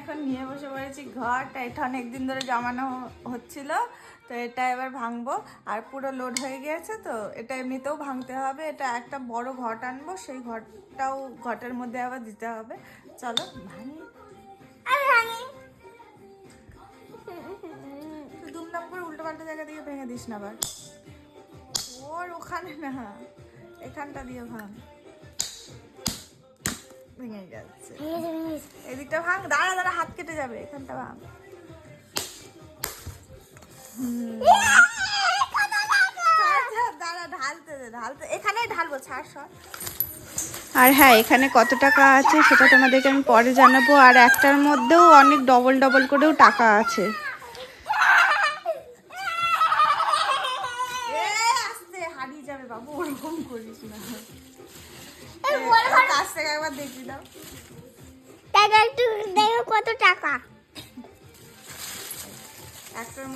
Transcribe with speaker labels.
Speaker 1: এখন নিয়ে বসে পড়েছি ঘট। এটা অনেকদিন ধরে জমানো হচ্ছিল, তো এটা এবার ভাঙবো। আর পুরো লোড হয়ে গিয়েছে, তো এটা এমনিতেও ভাঙতে হবে। এটা একটা বড় ঘট আনবো, সেই ঘটটাও ঘটের মধ্যে আবার দিতে হবে। চলো ভাঙি। তুই দুমদাম করে উল্টো পাল্টা জায়গা দিয়ে ভেঙে দিস না আবার। ওর ওখানে না, এখানটা দিয়ে ভাঙ। ভেঙে যাচ্ছে। এদিকটা ভাঙ। দাঁড়া দাঁড়া, হাত কেটে যাবে। এখানটা ভাঙ। দাঁড়া, ঢালতে দে, ঢালতে। এখানেই ঢালবো, ছাড় সর। আর হ্যাঁ, এখানে কত টাকা আছে সেটা তোমাদেরকে আমি পরে জানাবো। আর একটার মধ্যেও অনেক ডবল ডবল করেও টাকা আছে। আস্তে, হারিয়ে যাবে বাবু, ওরকম করিস না। কাছ থেকে একবার দেখি দাও,
Speaker 2: একটু দেখো কত টাকা।
Speaker 1: একটার